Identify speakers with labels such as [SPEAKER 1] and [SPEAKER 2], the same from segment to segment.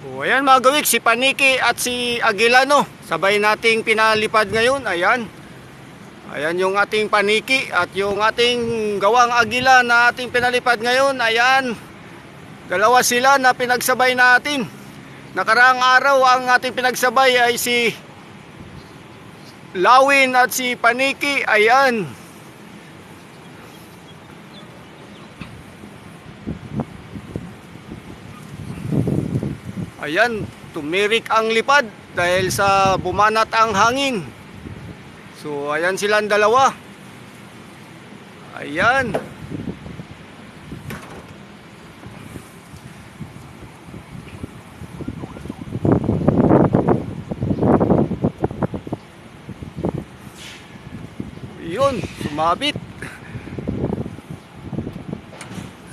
[SPEAKER 1] O ayan mga gawik, si Paniki at si Agilano, sabay nating pinalipad ngayon. Ayan. Ayan yung ating Paniki at yung ating gawang Agila na ating pinalipad ngayon. Ayan. Dalawa sila na pinagsabay natin. Nakaraang araw ang ating pinagsabay ay si Lawin at si Paniki. Ayan. Ayan, tumirik ang lipad dahil sa bumanat ang hangin. So, ayan silang dalawa. Ayan. Yun, sumabit.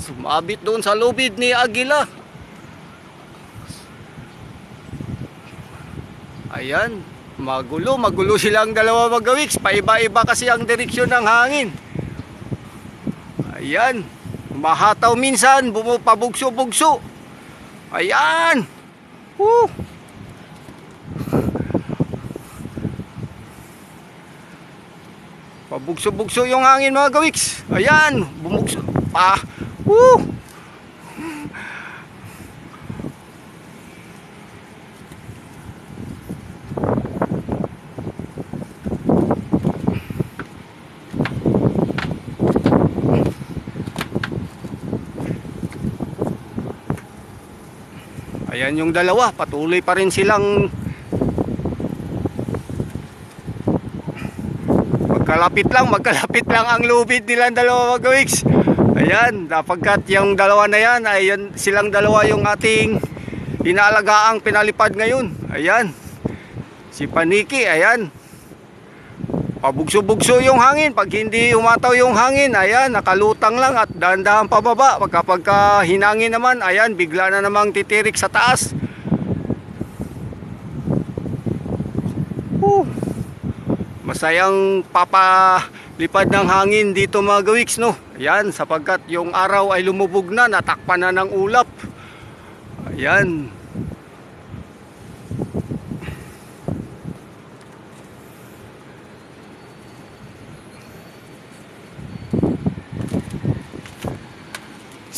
[SPEAKER 1] Sumabit doon sa lubid ni Agila. Ayan, magulo silang dalawa magawiks. Paiba-iba kasi ang direksyon ng hangin. Ayan, mahataw minsan, pabugso-bugso. Ayan. Woo. Pabugso-bugso yung hangin mga gawiks. Ayan, bumugso. Woo. Ayan yung dalawa, patuloy pa rin silang magkalapit lang ang lubid nilang dalawa mga gawiks. Ayan, napagkat yung dalawa na yan, ayan silang dalawa yung ating inaalagaang pinalipad ngayon. Ayan, si Paniki, ayan. Pabugso-bugso yung hangin. Pag hindi umataw yung hangin, ayan, nakalutang lang at dahan-dahan pababa. Kapag hinangin naman, ayan, bigla na namang titirik sa taas. Masayang papalipad ng hangin dito mga gawiks, no? Ayan, sapagkat yung araw ay lumubog na, natakpan na ng ulap. Ayan.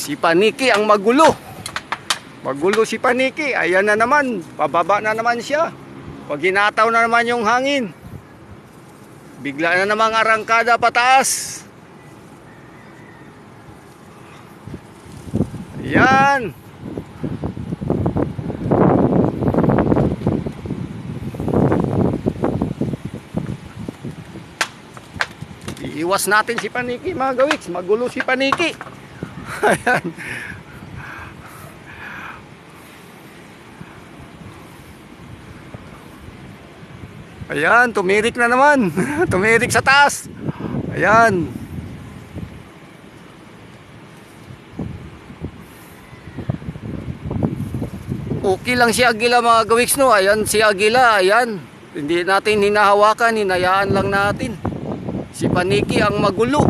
[SPEAKER 1] Si Paniki ang magulo. Magulo si Paniki. Ayan na naman. Pababa na naman siya. Pag hinataw na naman yung hangin, bigla na namang arangkada pataas. Ayan. Iiwas natin si Paniki mga gawiks. Magulo si Paniki. Ayan. Ayan, tumirik na naman. Tumirik sa taas. Ayan. Okay lang si Agila mga gawiks, no? Ayan si Agila, ayan. Hindi natin hinahawakan, hinayaan lang natin. Si Paniki ang magulo.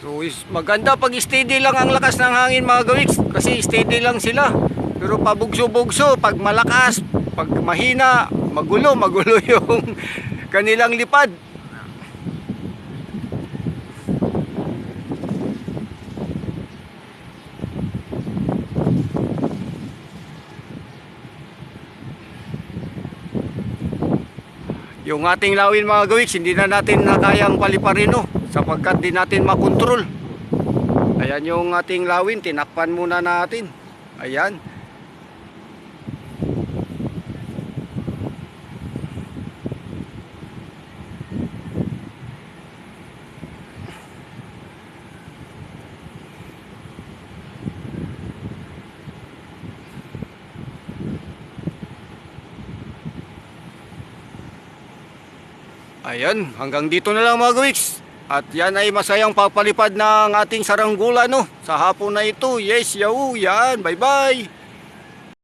[SPEAKER 1] So maganda pag steady lang ang lakas ng hangin mga gawiks, kasi steady lang sila. Pero pabugso-bugso, pag malakas, pag mahina, magulo yung kanilang lipad. Yung ating lawin mga gawiks, hindi na natin kayang paliparin, no? Sapagkat di natin makontrol. Ayan yung ating lawin, tinakpan muna natin. Ayan. Ayan, hanggang dito na lang mga gawiks. At yan ay masayang papalipad ng ating saranggola no sa hapon na ito. Yes, yaw, yan. Bye-bye.